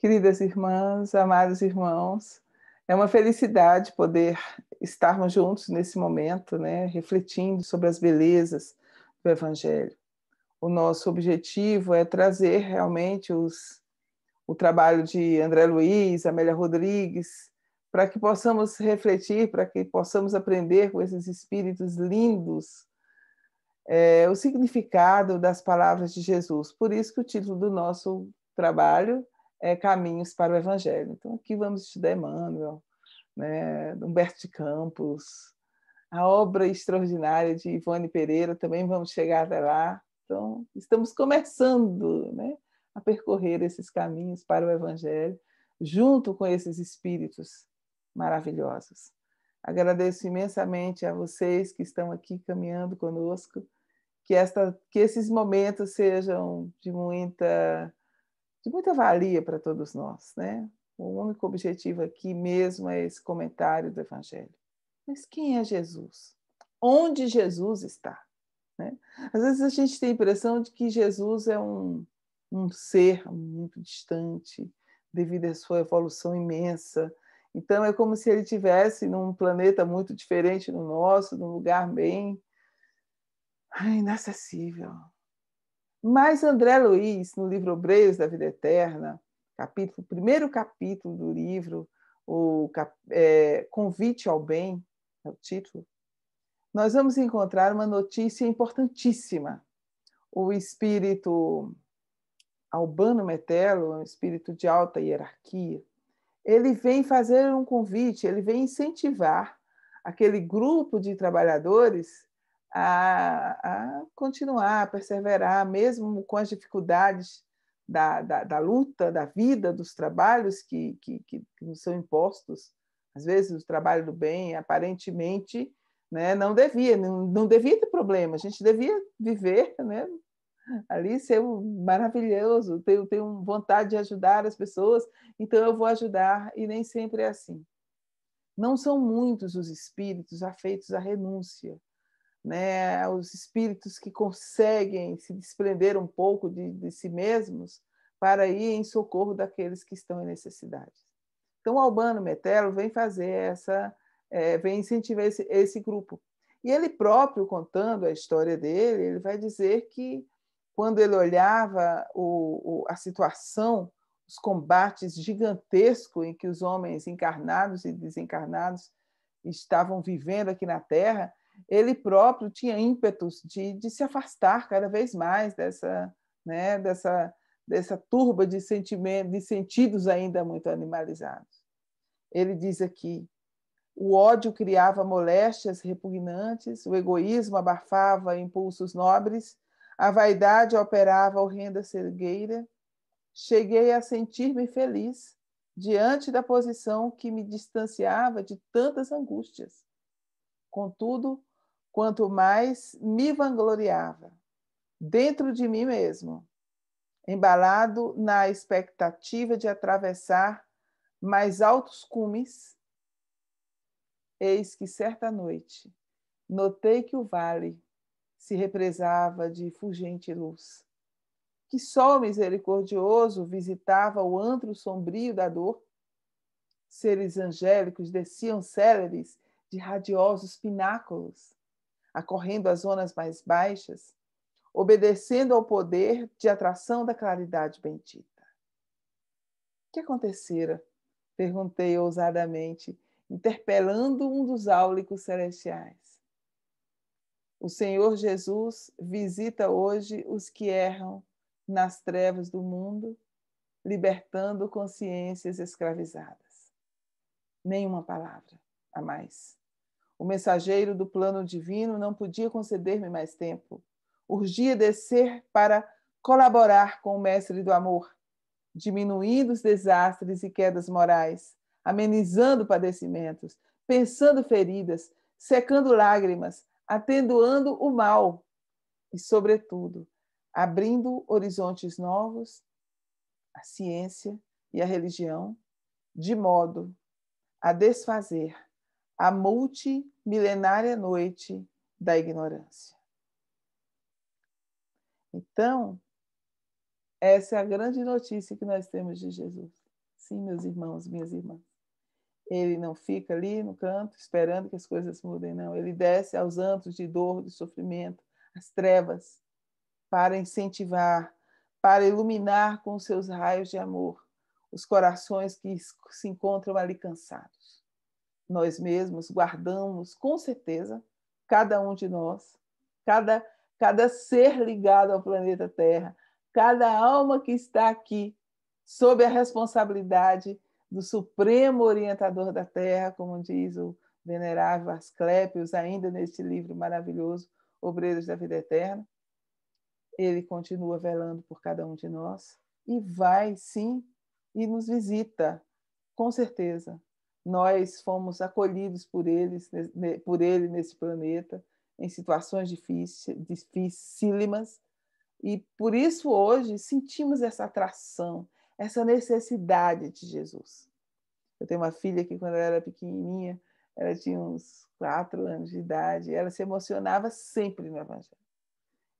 Queridas irmãs, amados irmãos, é uma felicidade poder estarmos juntos nesse momento, né, refletindo sobre as belezas do Evangelho. O nosso objetivo é trazer realmente o trabalho de André Luiz, Amélia Rodrigues, para que possamos refletir, para que possamos aprender com esses espíritos lindos o significado das palavras de Jesus. Por isso que o título do nosso trabalho é Caminhos para o Evangelho. Então, aqui vamos estudar Emmanuel, né, Humberto de Campos, a obra extraordinária de Ivone Pereira, também vamos chegar até lá. Então, estamos começando, né, a percorrer esses caminhos para o Evangelho, junto com esses espíritos maravilhosos. Agradeço imensamente a vocês que estão aqui caminhando conosco, que esses momentos sejam de muita valia para todos nós, né? O único objetivo aqui mesmo é esse comentário do Evangelho. Mas quem é Jesus? Onde Jesus está? Né? Às vezes a gente tem a impressão de que Jesus é um ser muito distante, devido à sua evolução imensa. Então é como se ele estivesse num planeta muito diferente do nosso, num lugar bem inacessível. Mas André Luiz, no livro Obreiros da Vida Eterna, primeiro capítulo do livro, Convite ao Bem, é o título, nós vamos encontrar uma notícia importantíssima. O espírito Albano Metelo, um espírito de alta hierarquia, ele vem fazer um convite, ele vem incentivar aquele grupo de trabalhadores a continuar, a perseverar, mesmo com as dificuldades da luta, da vida, dos trabalhos que nos são impostos. Às vezes, o trabalho do bem, aparentemente, né, não devia ter problema, a gente devia viver, né, ali ser maravilhoso, tenho vontade de ajudar as pessoas, então eu vou ajudar, e nem sempre é assim. Não são muitos os espíritos afeitos à renúncia, né? Os espíritos que conseguem se desprender um pouco de si mesmos para ir em socorro daqueles que estão em necessidade. Então, o Albano Metelo vem fazer vem incentivar esse grupo. E ele próprio, contando a história dele, ele vai dizer que quando ele olhava a situação, os combates gigantescos em que os homens encarnados e desencarnados estavam vivendo aqui na Terra, ele próprio tinha ímpetos de se afastar cada vez mais dessa turba de sentidos ainda muito animalizados. Ele diz aqui: o ódio criava moléstias repugnantes, o egoísmo abafava impulsos nobres, a vaidade operava horrenda cegueira. Cheguei a sentir-me feliz diante da posição que me distanciava de tantas angústias. Contudo, quanto mais me vangloriava, dentro de mim mesmo, embalado na expectativa de atravessar mais altos cumes, eis que certa noite notei que o vale se represava de fulgente luz, que sol misericordioso visitava o antro sombrio da dor. Seres angélicos desciam céleres de radiosos pináculos, acorrendo as zonas mais baixas, obedecendo ao poder de atração da claridade bendita. O que acontecera? Perguntei ousadamente, interpelando um dos áulicos celestiais. O Senhor Jesus visita hoje os que erram nas trevas do mundo, libertando consciências escravizadas. Nenhuma palavra a mais. O mensageiro do plano divino não podia conceder-me mais tempo. Urgia descer para colaborar com o mestre do amor, diminuindo os desastres e quedas morais, amenizando padecimentos, pensando feridas, secando lágrimas, atenuando o mal e, sobretudo, abrindo horizontes novos, a ciência e a religião, de modo a desfazer a multimilenária noite da ignorância. Então, essa é a grande notícia que nós temos de Jesus. assim, meus irmãos, minhas irmãs. Ele não fica ali no canto esperando que as coisas mudem, não. Ele desce aos antros de dor, de sofrimento, às trevas, para incentivar, para iluminar com os seus raios de amor os corações que se encontram ali cansados. Nós mesmos guardamos, com certeza, cada um de nós, cada ser ligado ao planeta Terra, cada alma que está aqui, sob a responsabilidade do Supremo Orientador da Terra, como diz o venerável Asclépios, ainda neste livro maravilhoso, Obreiros da Vida Eterna. Ele continua velando por cada um de nós e vai, sim, e nos visita, com certeza. Nós fomos acolhidos por ele nesse planeta, em situações dificílimas, e por isso hoje sentimos essa atração, essa necessidade de Jesus. Eu tenho uma filha que, quando ela era pequenininha, ela tinha uns 4 anos de idade, ela se emocionava sempre no Evangelho.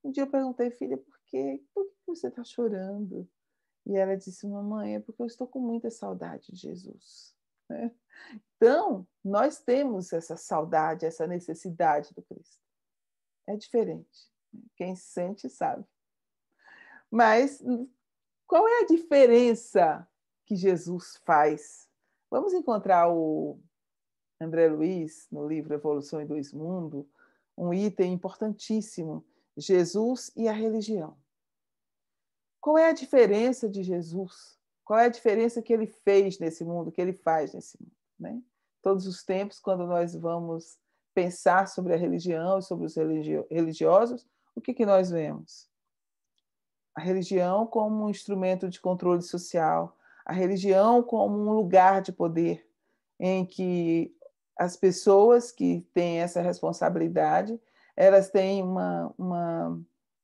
Um dia eu perguntei, filha, por que você está chorando? E ela disse, mamãe, é porque eu estou com muita saudade de Jesus. Então, nós temos essa saudade, essa necessidade do Cristo. É diferente. Quem sente sabe. Mas qual é a diferença que Jesus faz? Vamos encontrar o André Luiz, no livro Evolução em Dois Mundos, um item importantíssimo, Jesus e a religião. Qual é a diferença de Jesus? Qual é a diferença que ele fez nesse mundo, que ele faz nesse mundo? Né? Todos os tempos, quando nós vamos pensar sobre a religião e sobre os religiosos, o que nós vemos? A religião como um instrumento de controle social, a religião como um lugar de poder, em que as pessoas que têm essa responsabilidade, elas têm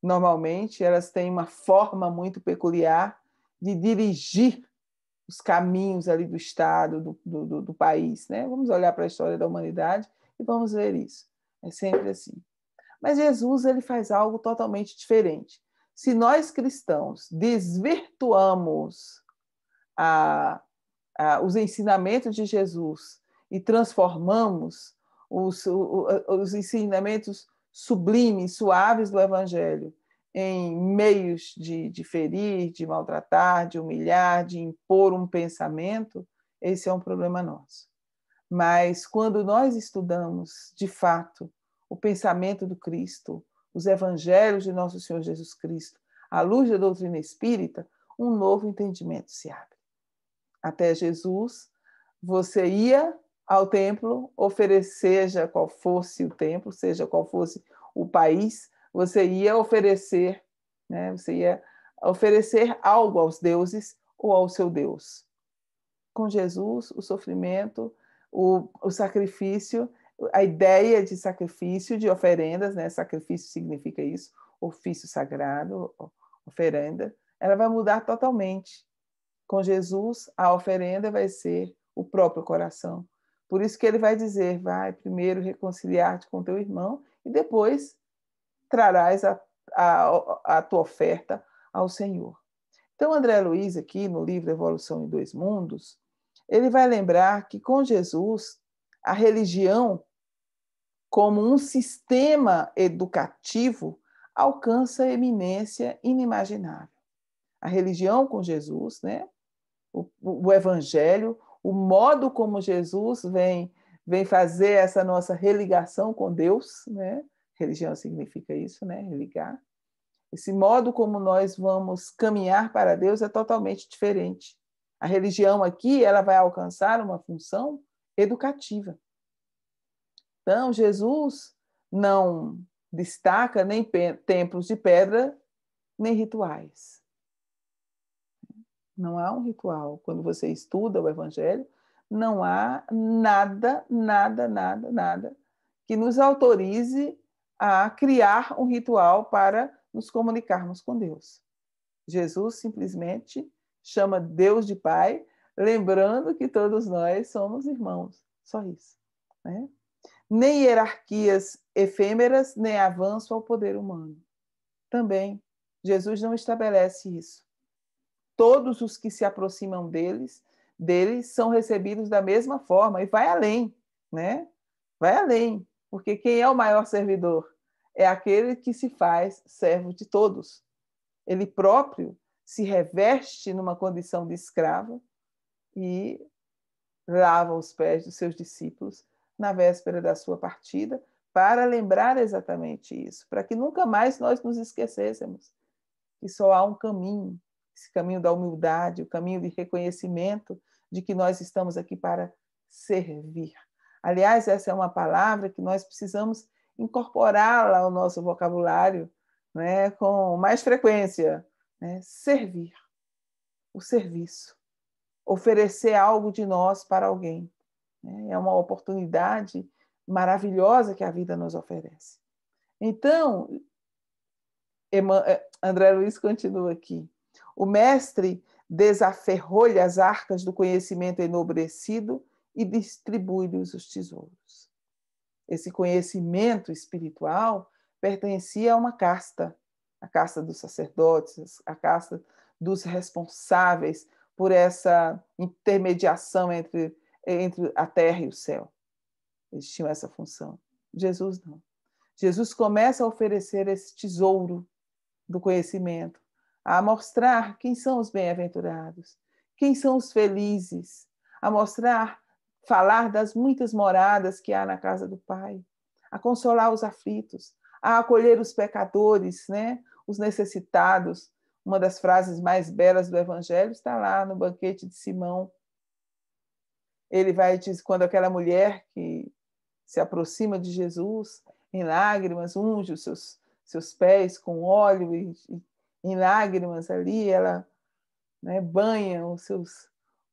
normalmente, elas têm uma forma muito peculiar de dirigir os caminhos ali do Estado, do país. Né? Vamos olhar para a história da humanidade e vamos ver isso. É sempre assim. Mas Jesus ele faz algo totalmente diferente. Se nós cristãos desvirtuamos os ensinamentos de Jesus e transformamos os ensinamentos sublimes, suaves do Evangelho em meios de ferir, de maltratar, de humilhar, de impor um pensamento, esse é um problema nosso. Mas quando nós estudamos, de fato, o pensamento do Cristo, os evangelhos de nosso Senhor Jesus Cristo, à luz da doutrina espírita, um novo entendimento se abre. Até Jesus, você ia ao templo, seja qual fosse o templo, seja qual fosse o país, você ia oferecer, né? Você ia oferecer algo aos deuses ou ao seu Deus. Com Jesus, o sofrimento, o sacrifício, a ideia de sacrifício, de oferendas, né? Sacrifício significa isso, ofício sagrado, oferenda, ela vai mudar totalmente. Com Jesus, a oferenda vai ser o próprio coração. Por isso que ele vai dizer, vai primeiro reconciliar-te com teu irmão e depois trarás a tua oferta ao Senhor. Então, André Luiz, aqui no livro Evolução em Dois Mundos, ele vai lembrar que com Jesus, a religião, como um sistema educativo, alcança eminência inimaginável. A religião com Jesus, né? O Evangelho, o modo como Jesus vem fazer essa nossa religação com Deus, né? Religião significa isso, né? Religar. Esse modo como nós vamos caminhar para Deus é totalmente diferente. A religião aqui, ela vai alcançar uma função educativa. Então, Jesus não destaca nem templos de pedra, nem rituais. Não há um ritual. Quando você estuda o Evangelho, não há nada que nos autorize a criar um ritual para nos comunicarmos com Deus. Jesus simplesmente chama Deus de Pai, lembrando que todos nós somos irmãos. Só isso. Né? Nem hierarquias efêmeras, nem avanço ao poder humano. Também, Jesus não estabelece isso. Todos os que se aproximam deles dele são recebidos da mesma forma, e vai além, né? Vai além, porque quem é o maior servidor? É aquele que se faz servo de todos. Ele próprio se reveste numa condição de escravo e lava os pés dos seus discípulos na véspera da sua partida, para lembrar exatamente isso, para que nunca mais nós nos esquecêssemos que só há um caminho, esse caminho da humildade, o caminho de reconhecimento de que nós estamos aqui para servir. Aliás, essa é uma palavra que nós precisamos incorporá-la ao nosso vocabulário, né, com mais frequência, né? Servir, o serviço, oferecer algo de nós para alguém. Né? É uma oportunidade maravilhosa que a vida nos oferece. Então, André Luiz continua aqui. O mestre desaferrou-lhe as arcas do conhecimento enobrecido e distribui-lhes os tesouros. Esse conhecimento espiritual pertencia a uma casta, a casta dos sacerdotes, a casta dos responsáveis por essa intermediação entre a terra e o céu. Eles tinham essa função. Jesus não. Jesus começa a oferecer esse tesouro do conhecimento, a mostrar quem são os bem-aventurados, quem são os felizes, a mostrar, falar das muitas moradas que há na casa do Pai, a consolar os aflitos, a acolher os pecadores, né? Os necessitados. Uma das frases mais belas do Evangelho está lá no banquete de Simão. Ele vai dizer, quando aquela mulher que se aproxima de Jesus, em lágrimas, unge os seus pés com óleo e em lágrimas ali, ela, né, banha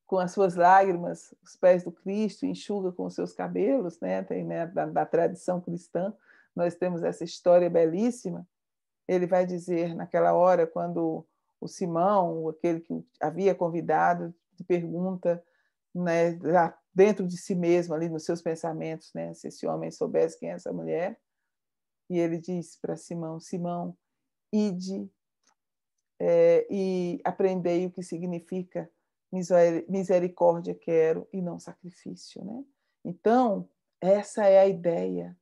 com as suas lágrimas os pés do Cristo, enxuga com os seus cabelos, né? Tem, né, da tradição cristã, nós temos essa história belíssima. Ele vai dizer naquela hora, quando o Simão, aquele que havia convidado, pergunta, né, lá dentro de si mesmo, ali nos seus pensamentos, né, se esse homem soubesse quem é essa mulher, e ele diz para Simão: Simão, ide e aprendei o que significa misericórdia quero e não sacrifício, né? Então, essa é a ideia.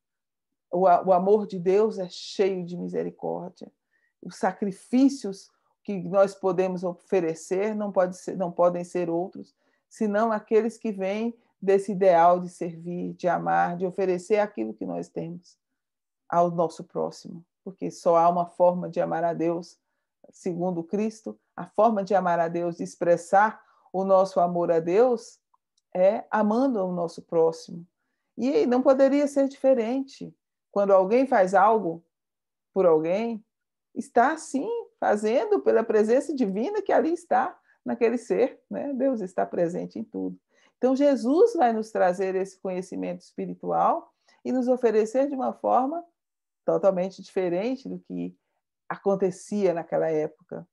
O amor de Deus é cheio de misericórdia. Os sacrifícios que nós podemos oferecer não podem ser outros, senão aqueles que vêm desse ideal de servir, de amar, de oferecer aquilo que nós temos ao nosso próximo. Porque só há uma forma de amar a Deus, segundo Cristo, a forma de amar a Deus, de expressar o nosso amor a Deus, é amando o nosso próximo. E não poderia ser diferente. Quando alguém faz algo por alguém, está, sim, fazendo pela presença divina que ali está, naquele ser. Né? Deus está presente em tudo. Então, Jesus vai nos trazer esse conhecimento espiritual e nos oferecer de uma forma totalmente diferente do que acontecia naquela época.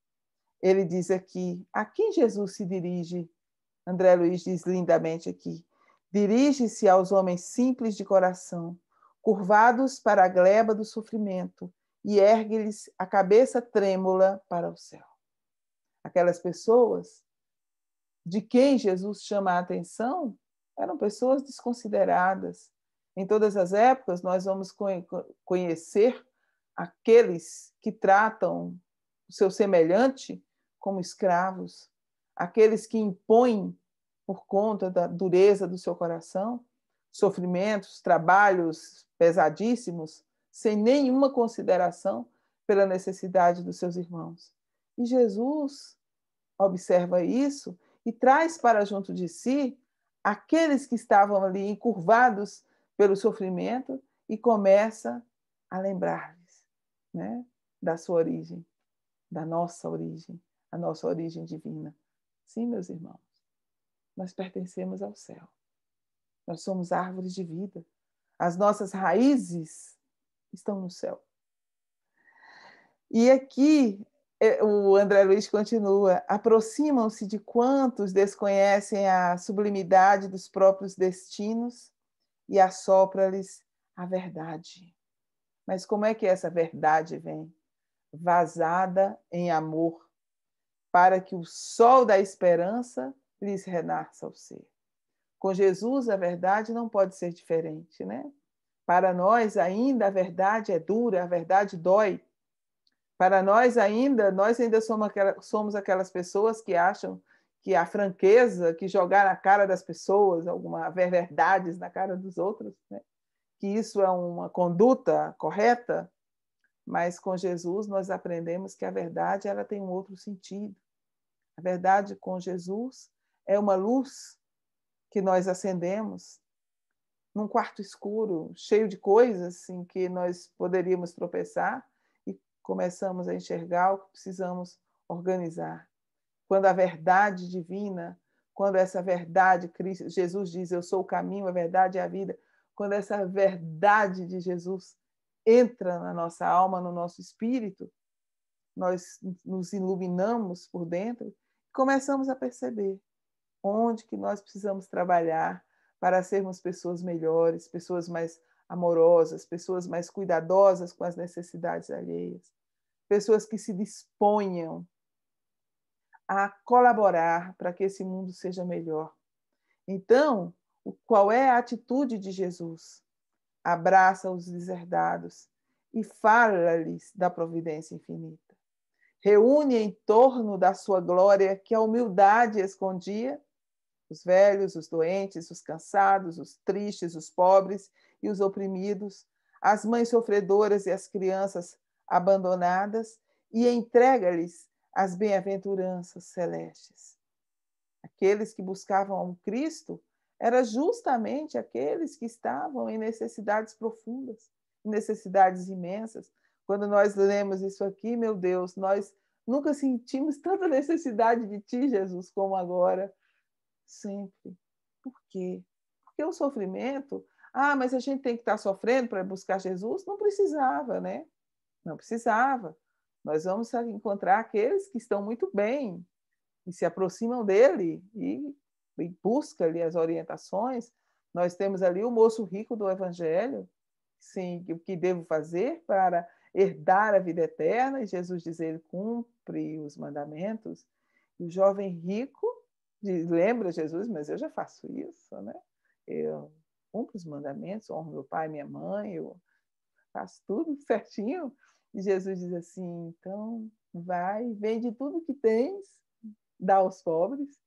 Ele diz aqui, a quem Jesus se dirige? André Luiz diz lindamente aqui, dirige-se aos homens simples de coração, curvados para a gleba do sofrimento, e ergue-lhes a cabeça trêmula para o céu. Aquelas pessoas de quem Jesus chama a atenção eram pessoas desconsideradas. Em todas as épocas, nós vamos conhecer aqueles que tratam o seu semelhante como escravos, aqueles que impõem, por conta da dureza do seu coração, sofrimentos, trabalhos pesadíssimos, sem nenhuma consideração pela necessidade dos seus irmãos. E Jesus observa isso e traz para junto de si aqueles que estavam ali encurvados pelo sofrimento e começa a lembrar-lhes, né, da sua origem, da nossa origem, a nossa origem divina. Sim, meus irmãos, nós pertencemos ao céu. Nós somos árvores de vida. As nossas raízes estão no céu. E aqui o André Luiz continua, aproximam-se de quantos desconhecem a sublimidade dos próprios destinos e assopra-lhes a verdade. Mas como é que essa verdade vem? Vazada em amor, para que o sol da esperança lhes renasça o ser. Com Jesus, a verdade não pode ser diferente, né? Para nós, ainda, a verdade é dura, a verdade dói. Para nós ainda somos aquelas pessoas que acham que a franqueza, que jogar na cara das pessoas, algumas verdades na cara dos outros, né? Que isso é uma conduta correta, mas com Jesus nós aprendemos que a verdade ela tem um outro sentido. A verdade com Jesus é uma luz que nós acendemos num quarto escuro, cheio de coisas assim, que nós poderíamos tropeçar e começamos a enxergar o que precisamos organizar. Quando a verdade divina, quando essa verdade, Jesus diz, eu sou o caminho, a verdade e a vida, quando essa verdade de Jesus entra na nossa alma, no nosso espírito, nós nos iluminamos por dentro e começamos a perceber onde que nós precisamos trabalhar para sermos pessoas melhores, pessoas mais amorosas, pessoas mais cuidadosas com as necessidades alheias, pessoas que se disponham a colaborar para que esse mundo seja melhor. Então, qual é a atitude de Jesus? Abraça os deserdados e fala-lhes da providência infinita. Reúne em torno da sua glória que a humildade escondia os velhos, os doentes, os cansados, os tristes, os pobres e os oprimidos, as mães sofredoras e as crianças abandonadas, e entrega-lhes as bem-aventuranças celestes. Aqueles que buscavam o Cristo eram justamente aqueles que estavam em necessidades profundas, em necessidades imensas. Quando nós lemos isso aqui, meu Deus, nós nunca sentimos tanta necessidade de Ti, Jesus, como agora. Sempre. Por quê? Porque o sofrimento, mas a gente tem que estar sofrendo para buscar Jesus? Não precisava, né? Não precisava. Nós vamos encontrar aqueles que estão muito bem e se aproximam dele e buscam ali as orientações. Nós temos ali o moço rico do Evangelho, sim, o que devo fazer para herdar a vida eterna, e Jesus diz, ele cumpre os mandamentos. E o jovem rico lembra Jesus, mas eu já faço isso, né? Eu cumpro os mandamentos, honro meu pai e minha mãe, eu faço tudo certinho. E Jesus diz assim, então vai, vende tudo que tens, dá aos pobres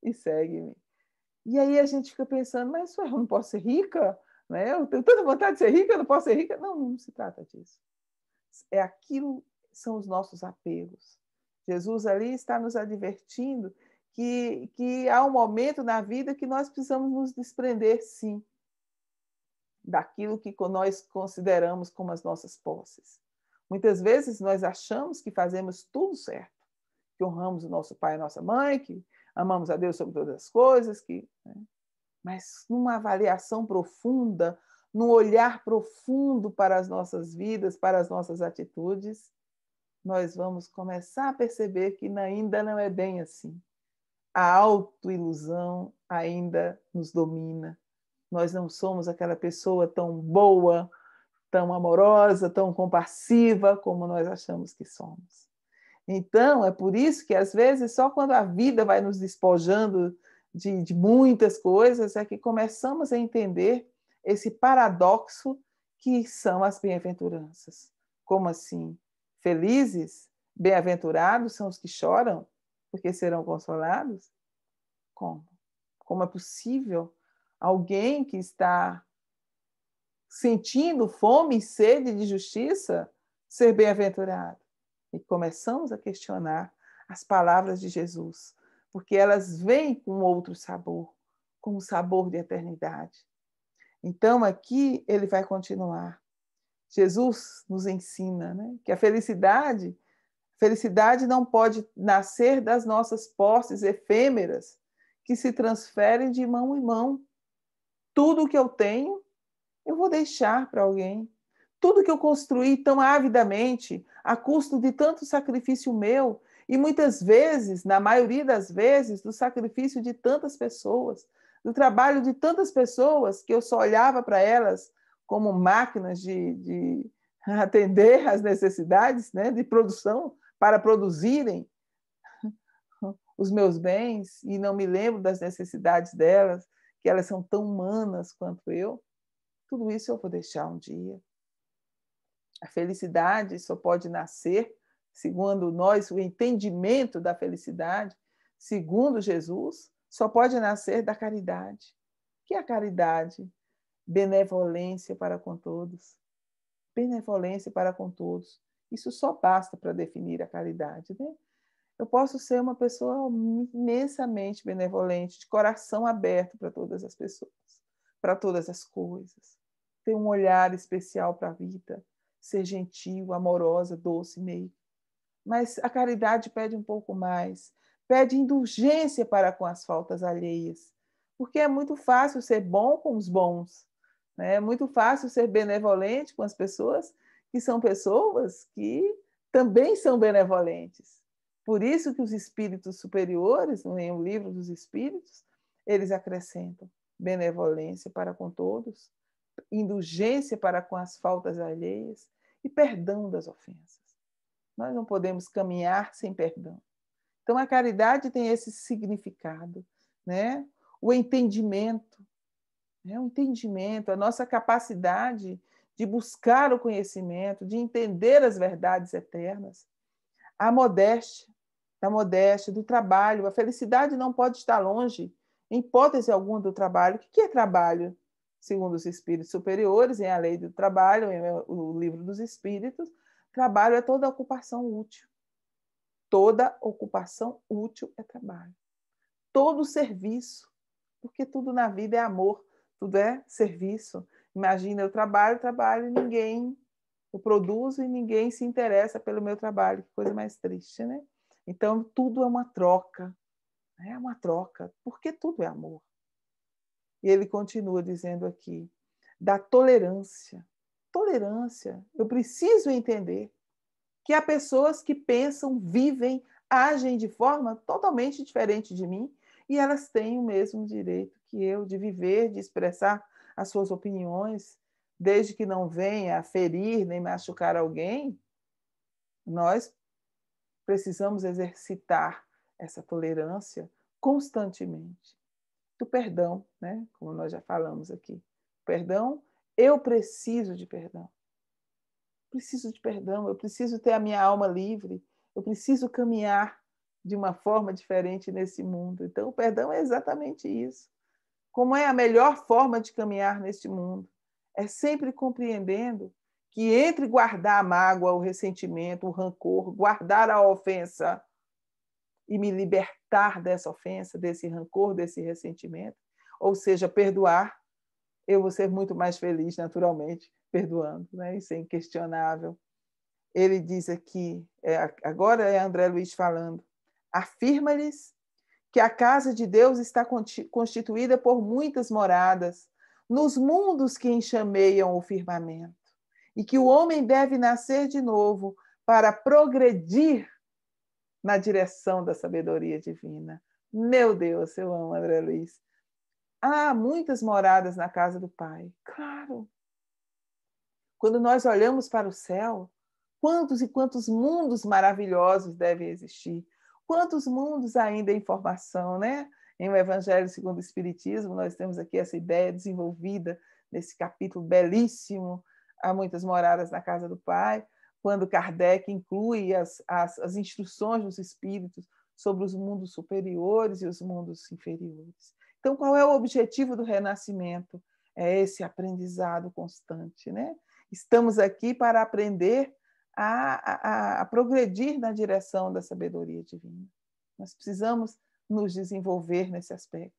e segue-me. E aí a gente fica pensando, mas eu não posso ser rica? Né? Eu tenho tanta vontade de ser rica, eu não posso ser rica? Não, não se trata disso. É aquilo, são os nossos apegos. Jesus ali está nos advertindo que há um momento na vida que nós precisamos nos desprender, sim, daquilo que nós consideramos como as nossas posses. Muitas vezes nós achamos que fazemos tudo certo, que honramos o nosso pai e a nossa mãe, que amamos a Deus sobre todas as coisas, né? Mas numa avaliação profunda, num olhar profundo para as nossas vidas, para as nossas atitudes, nós vamos começar a perceber que ainda não é bem assim. A autoilusão ainda nos domina. Nós não somos aquela pessoa tão boa, tão amorosa, tão compassiva como nós achamos que somos. Então, é por isso que, às vezes, só quando a vida vai nos despojando de muitas coisas é que começamos a entender esse paradoxo que são as bem-aventuranças. Como assim? Felizes, bem-aventurados são os que choram, porque serão consolados? Como? Como é possível alguém que está sentindo fome e sede de justiça ser bem-aventurado? E começamos a questionar as palavras de Jesus, porque elas vêm com outro sabor, com um sabor de eternidade. Então, aqui ele vai continuar. Jesus nos ensina, né, que a felicidade não pode nascer das nossas posses efêmeras que se transferem de mão em mão. Tudo que eu tenho, eu vou deixar para alguém. Tudo que eu construí tão avidamente, a custo de tanto sacrifício meu, e muitas vezes, na maioria das vezes, do sacrifício de tantas pessoas, do trabalho de tantas pessoas que eu só olhava para elas como máquinas de atender às necessidades, né, de produção, para produzirem os meus bens e não me lembro das necessidades delas, que elas são tão humanas quanto eu, tudo isso eu vou deixar um dia. A felicidade só pode nascer, segundo nós, o entendimento da felicidade, segundo Jesus, só pode nascer da caridade. O que é a caridade? Benevolência para com todos. Benevolência para com todos. Isso só basta para definir a caridade, né? Eu posso ser uma pessoa imensamente benevolente, de coração aberto para todas as pessoas, para todas as coisas. Ter um olhar especial para a vida, ser gentil, amorosa, doce, meiga. Mas a caridade pede um pouco mais, pede indulgência para com as faltas alheias, porque é muito fácil ser bom com os bons, né? É muito fácil ser benevolente com as pessoas que são pessoas que também são benevolentes. Por isso que os espíritos superiores, em O Livro dos Espíritos, eles acrescentam benevolência para com todos, indulgência para com as faltas alheias e perdão das ofensas. Nós não podemos caminhar sem perdão. Então, a caridade tem esse significado, né? O entendimento, né? O entendimento, a nossa capacidade de buscar o conhecimento, de entender as verdades eternas, a modéstia, do trabalho. A felicidade não pode estar longe, em hipótese alguma, do trabalho. O que é trabalho? Segundo os espíritos superiores, em A Lei do Trabalho, em O Livro dos Espíritos, trabalho é toda ocupação útil. Toda ocupação útil é trabalho. Todo serviço, porque tudo na vida é amor, tudo é serviço. Imagina, eu trabalho e ninguém, eu produzo e ninguém se interessa pelo meu trabalho, que coisa mais triste, né? Então, tudo é uma troca, porque tudo é amor. E ele continua dizendo aqui, da tolerância. Tolerância, eu preciso entender que há pessoas que pensam, vivem, agem de forma totalmente diferente de mim e elas têm o mesmo direito que eu de viver, de expressar as suas opiniões, desde que não venha a ferir nem machucar alguém. Nós precisamos exercitar essa tolerância constantemente. Do perdão, né? Como nós já falamos aqui. Perdão, eu preciso de perdão. Preciso de perdão, eu preciso ter a minha alma livre, eu preciso caminhar de uma forma diferente nesse mundo. Então, o perdão é exatamente isso. Como é a melhor forma de caminhar neste mundo? É sempre compreendendo que entre guardar a mágoa, o ressentimento, o rancor, guardar a ofensa e me libertar dessa ofensa, desse rancor, desse ressentimento, ou seja, perdoar, eu vou ser muito mais feliz, naturalmente, perdoando, né? Isso é inquestionável. Ele diz aqui, agora é André Luiz falando, afirma-lhes que a casa de Deus está constituída por muitas moradas, nos mundos que enxameiam o firmamento, e que o homem deve nascer de novo para progredir na direção da sabedoria divina. Meu Deus, eu amo André Luiz. Há muitas moradas na casa do Pai. Claro. Quando nós olhamos para o céu, quantos e quantos mundos maravilhosos devem existir? Quantos mundos ainda em formação, né? Em O Evangelho segundo o Espiritismo, nós temos aqui essa ideia desenvolvida nesse capítulo belíssimo, Há muitas moradas na casa do Pai, quando Kardec inclui as instruções dos espíritos sobre os mundos superiores e os mundos inferiores. Então, qual é o objetivo do renascimento? É esse aprendizado constante, né? Estamos aqui para aprender a progredir na direção da sabedoria divina. Nós precisamos nos desenvolver nesse aspecto,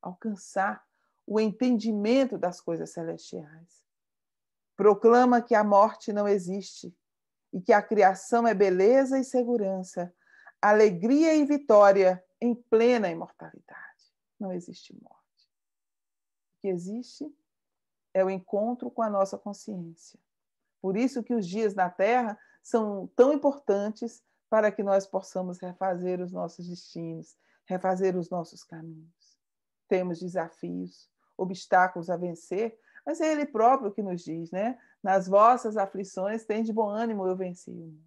alcançar o entendimento das coisas celestiais. Proclama que a morte não existe e que a criação é beleza e segurança, alegria e vitória em plena imortalidade. Não existe morte. O que existe é o encontro com a nossa consciência. Por isso que os dias na Terra são tão importantes para que nós possamos refazer os nossos destinos, refazer os nossos caminhos. Temos desafios, obstáculos a vencer, mas é Ele próprio que nos diz, né? Nas vossas aflições, tem de bom ânimo, eu venci o mundo.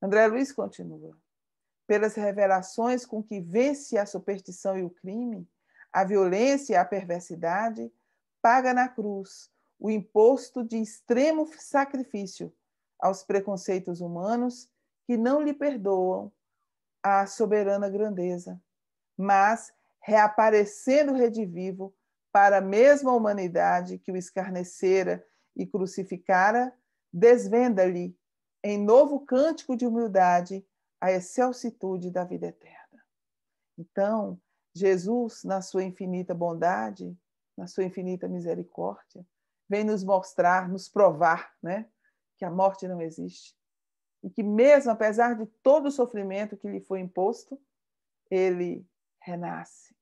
André Luiz continua. pelas revelações com que vence a superstição e o crime, a violência e a perversidade, paga na cruz o imposto de extremo sacrifício aos preconceitos humanos que não lhe perdoam a soberana grandeza, mas, reaparecendo redivivo para a mesma humanidade que o escarnecera e crucificara, desvenda-lhe, em novo cântico de humildade, a excelsitude da vida eterna. Então, Jesus, na sua infinita bondade, na sua infinita misericórdia, vem nos mostrar, nos provar, né, que a morte não existe. E que mesmo apesar de todo o sofrimento que lhe foi imposto, ele renasce.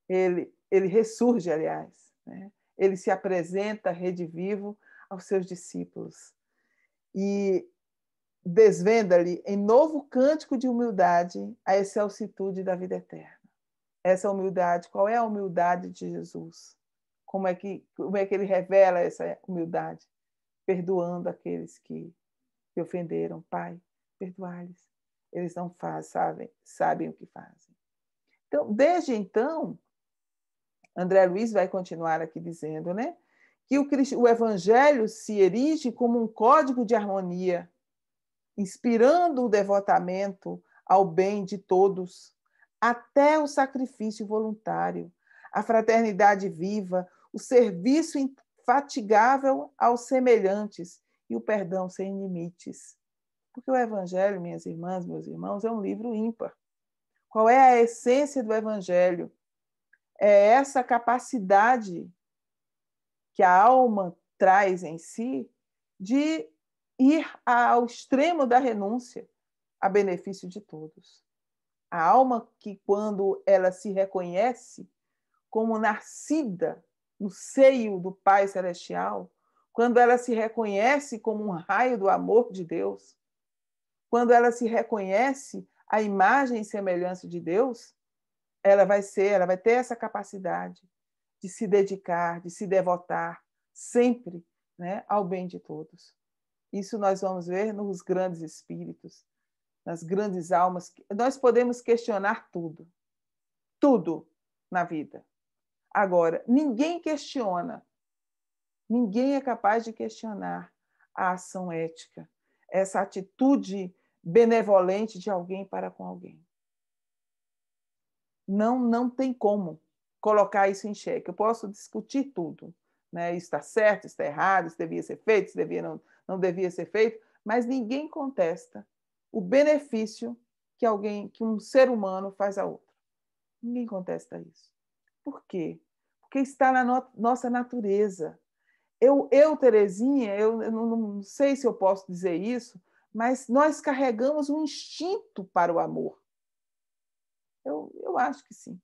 Ele ressurge, aliás, né? Ele se apresenta redivivo aos seus discípulos e desvenda-lhe em novo cântico de humildade a excelsitude da vida eterna. Essa humildade, qual é a humildade de Jesus? Como é que ele revela essa humildade? Perdoando aqueles que ofenderam. Pai, perdoai-lhes. Eles não sabem o que fazem. Então, desde então, André Luiz vai continuar aqui dizendo, né, que o Evangelho se erige como um código de harmonia, inspirando o devotamento ao bem de todos, até o sacrifício voluntário, a fraternidade viva, o serviço infatigável aos semelhantes e o perdão sem limites. Porque o Evangelho, minhas irmãs, meus irmãos, é um livro ímpar. Qual é a essência do Evangelho? É essa capacidade que a alma traz em si de ir ao extremo da renúncia a benefício de todos. A alma que, quando ela se reconhece como nascida no seio do Pai Celestial, quando ela se reconhece como um raio do amor de Deus, quando ela se reconhece a imagem e semelhança de Deus, ela vai ter essa capacidade de se dedicar, de se devotar sempre, né, ao bem de todos. Isso nós vamos ver nos grandes espíritos, nas grandes almas. Nós podemos questionar tudo na vida. Agora, ninguém é capaz de questionar a ação ética, essa atitude benevolente de alguém para com alguém. Não tem como colocar isso em xeque. Eu posso discutir tudo, né? Isso está certo, isso está errado, isso devia ser feito, isso não devia ser feito, mas ninguém contesta o benefício que um ser humano faz a outro. Ninguém contesta isso. Por quê? Porque está na nossa natureza. Terezinha, eu não sei se eu posso dizer isso, mas nós carregamos um instinto para o amor. Eu acho que sim,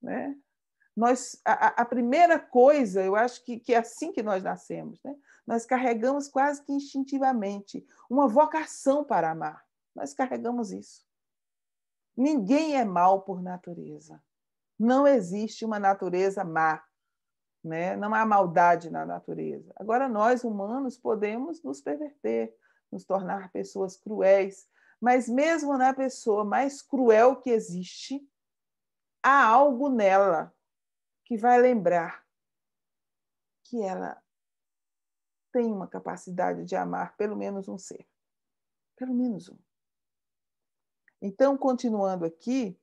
né? A primeira coisa, eu acho que é assim que nós nascemos, né? Nós carregamos quase que instintivamente uma vocação para amar. Nós carregamos isso. Ninguém é mau por natureza. Não existe uma natureza má, né? Não há maldade na natureza. Agora, nós, humanos, podemos nos perverter, nos tornar pessoas cruéis, mas mesmo na pessoa mais cruel que existe, há algo nela que vai lembrar que ela tem uma capacidade de amar pelo menos um ser. Pelo menos um. Então, continuando aqui,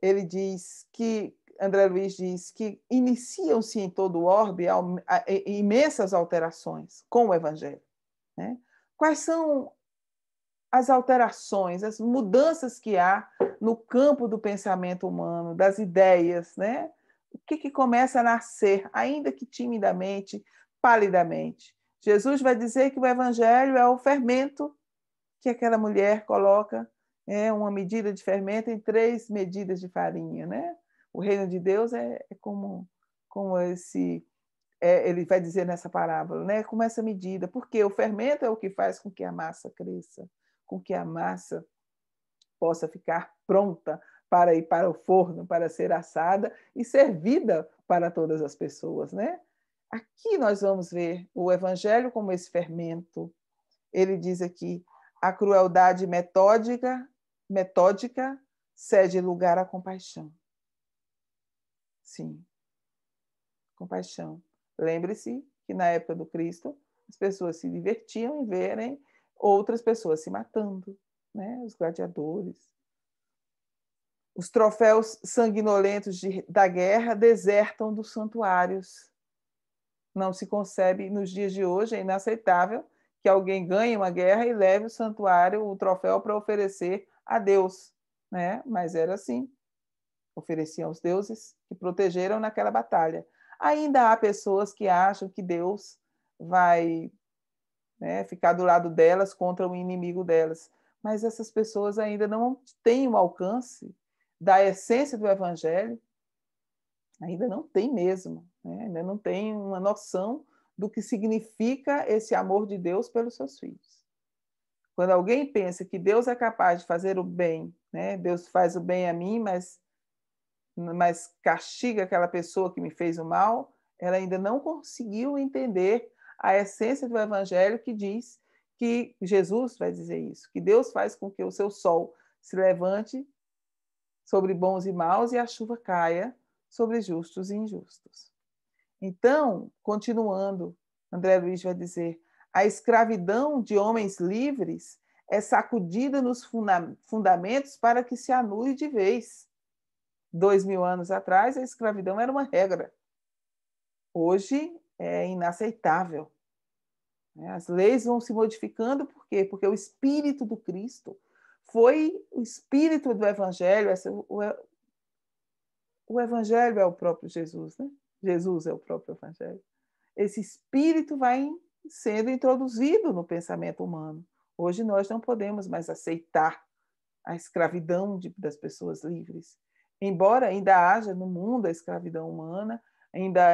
ele diz que, André Luiz diz que iniciam-se em todo o orbe imensas alterações com o Evangelho. Né? Quais são as alterações, as mudanças que há no campo do pensamento humano, das ideias, né? O que começa a nascer, ainda que timidamente, palidamente? Jesus vai dizer que o Evangelho é o fermento que aquela mulher coloca, uma medida de fermento em 3 medidas de farinha, né? O reino de Deus é como esse, ele vai dizer nessa parábola, né? Como essa medida, porque o fermento é o que faz com que a massa cresça, com que a massa possa ficar pronta para ir para o forno, para ser assada e servida para todas as pessoas, né? Aqui nós vamos ver o Evangelho como esse fermento. Ele diz aqui, a crueldade metódica metódica cede lugar à compaixão. Sim, compaixão. Lembre-se que na época do Cristo, as pessoas se divertiam em verem outras pessoas se matando, né? Os gladiadores. Os troféus sanguinolentos da guerra desertam dos santuários. Não se concebe, nos dias de hoje, é inaceitável que alguém ganhe uma guerra e leve o santuário, o troféu, para oferecer a Deus, né? Mas era assim. Ofereciam aos deuses que protegeram naquela batalha. Ainda há pessoas que acham que Deus vai, né, ficar do lado delas contra o inimigo delas. Mas essas pessoas ainda não têm o alcance da essência do Evangelho, ainda não tem mesmo, né? Ainda não tem uma noção do que significa esse amor de Deus pelos seus filhos. Quando alguém pensa que Deus é capaz de fazer o bem, né? Deus faz o bem a mim, mas castiga aquela pessoa que me fez o mal, ela ainda não conseguiu entender a essência do Evangelho, que diz que Jesus vai dizer isso, que Deus faz com que o seu sol se levante sobre bons e maus e a chuva caia sobre justos e injustos. Então, continuando, André Luiz vai dizer: a escravidão de homens livres é sacudida nos fundamentos para que se anule de vez. 2000 anos atrás, a escravidão era uma regra. Hoje é inaceitável. As leis vão se modificando, por quê? Porque o espírito do Cristo foi o espírito do Evangelho. O Evangelho é o próprio Jesus, né? Jesus é o próprio Evangelho. Esse espírito vai sendo introduzido no pensamento humano. Hoje nós não podemos mais aceitar a escravidão das pessoas livres. Embora ainda haja no mundo a escravidão humana,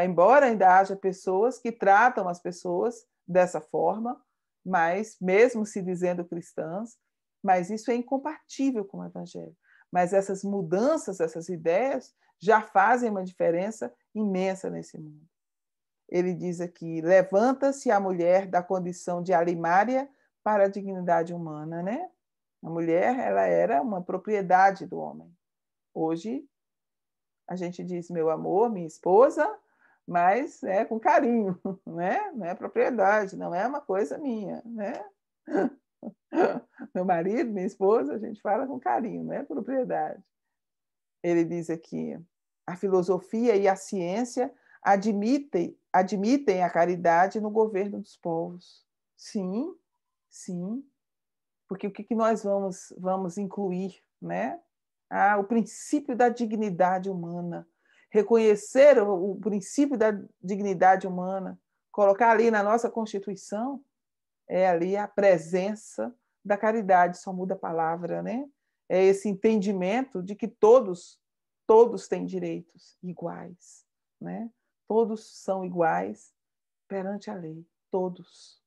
embora ainda haja pessoas que tratam as pessoas dessa forma, mas mesmo se dizendo cristãs, mas isso é incompatível com o Evangelho. Mas essas mudanças, essas ideias, já fazem uma diferença imensa nesse mundo. Ele diz aqui: levanta-se a mulher da condição de alimária para a dignidade humana, né? A mulher, ela era uma propriedade do homem. Hoje, a gente diz meu amor, minha esposa, mas é com carinho, né? Não é propriedade, não é uma coisa minha, né? Meu marido, minha esposa, a gente fala com carinho, não é propriedade. Ele diz aqui: a filosofia e a ciência admitem a caridade no governo dos povos. Sim, sim. Porque o que nós vamos incluir, né? O princípio da dignidade humana, reconhecer o princípio da dignidade humana, colocar ali na nossa Constituição, é ali a presença da caridade, só muda a palavra, né? É esse entendimento de que todos têm direitos iguais, né? Todos são iguais perante a lei, todos.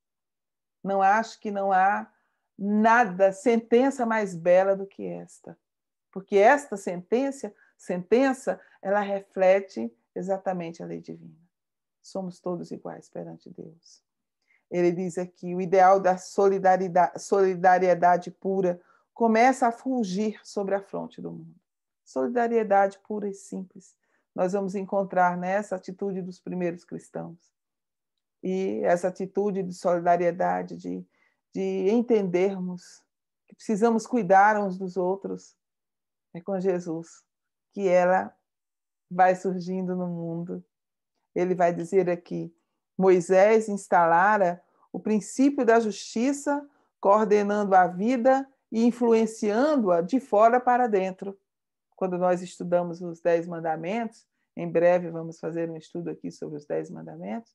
Não acho que não há nada, sentença mais bela do que esta. Porque esta sentença, ela reflete exatamente a lei divina. Somos todos iguais perante Deus. Ele diz aqui: o ideal da solidariedade pura começa a fulgir sobre a fronte do mundo. Solidariedade pura e simples. Nós vamos encontrar nessa atitude dos primeiros cristãos. E essa atitude de solidariedade, de entendermos que precisamos cuidar uns dos outros, é com Jesus que ela vai surgindo no mundo. Ele vai dizer aqui: Moisés instalara o princípio da justiça, coordenando a vida e influenciando-a de fora para dentro. Quando nós estudamos os 10 mandamentos, em breve vamos fazer um estudo aqui sobre os 10 mandamentos,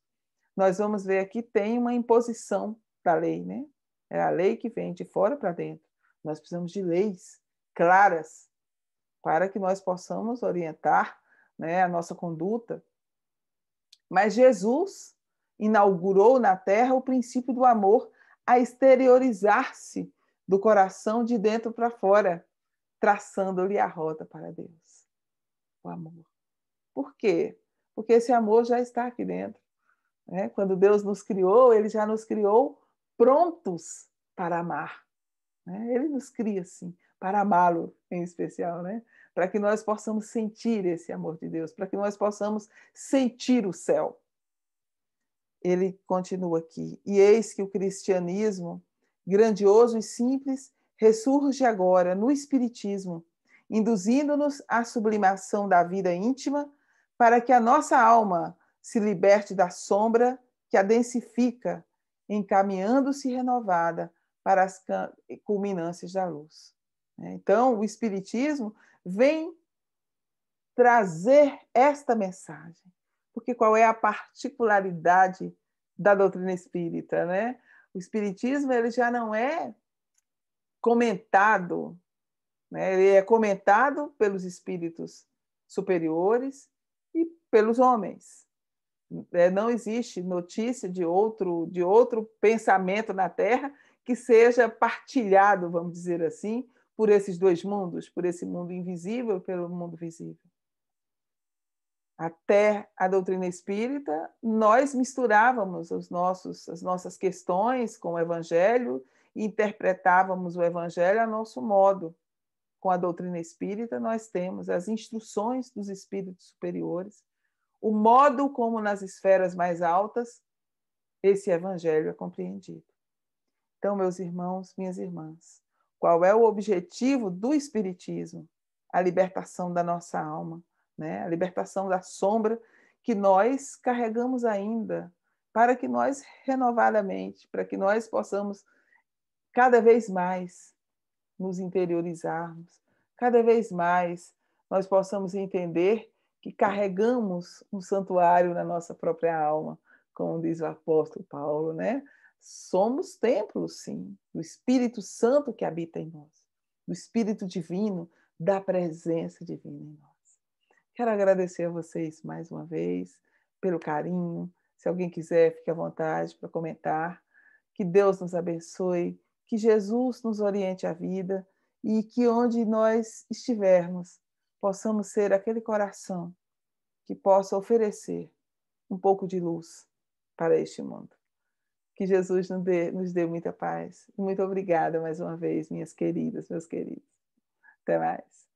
nós vamos ver aqui tem uma imposição da lei, né? É a lei que vem de fora para dentro. Nós precisamos de leis claras para que nós possamos orientar, né, a nossa conduta. Mas Jesus inaugurou na Terra o princípio do amor a exteriorizar-se do coração de dentro para fora, traçando-lhe a rota para Deus. O amor. Por quê? Porque esse amor já está aqui dentro. Quando Deus nos criou, Ele já nos criou prontos para amar. Ele nos cria assim, para amá-lo em especial, né? Para que nós possamos sentir esse amor de Deus, para que nós possamos sentir o céu. Ele continua aqui: e eis que o cristianismo, grandioso e simples, ressurge agora no Espiritismo, induzindo-nos à sublimação da vida íntima, para que a nossa alma se liberte da sombra que a densifica, encaminhando-se renovada para as culminâncias da luz. Então, o Espiritismo vem trazer esta mensagem. Porque qual é a particularidade da doutrina espírita, né? O espiritismo ele já não é comentado, né? Ele é comentado pelos espíritos superiores e pelos homens. Não existe notícia de outro pensamento na Terra que seja partilhado, vamos dizer assim, por esses dois mundos, por esse mundo invisível e pelo mundo visível. Até a doutrina espírita, nós misturávamos as nossas questões com o Evangelho e interpretávamos o Evangelho a nosso modo. Com a doutrina espírita, nós temos as instruções dos espíritos superiores, o modo como nas esferas mais altas esse Evangelho é compreendido. Então, meus irmãos, minhas irmãs, qual é o objetivo do Espiritismo? A libertação da nossa alma, né? A libertação da sombra que nós carregamos ainda, para que nós, renovadamente, para que nós possamos cada vez mais nos interiorizarmos, cada vez mais nós possamos entender que carregamos um santuário na nossa própria alma, como diz o apóstolo Paulo, né? Somos templos, sim, do Espírito Santo que habita em nós, do Espírito Divino, da presença divina em nós. Quero agradecer a vocês mais uma vez pelo carinho. Se alguém quiser, fique à vontade para comentar. Que Deus nos abençoe, que Jesus nos oriente a vida e que onde nós estivermos, possamos ser aquele coração que possa oferecer um pouco de luz para este mundo. Que Jesus nos dê muita paz. Muito obrigada mais uma vez, minhas queridas, meus queridos. Até mais.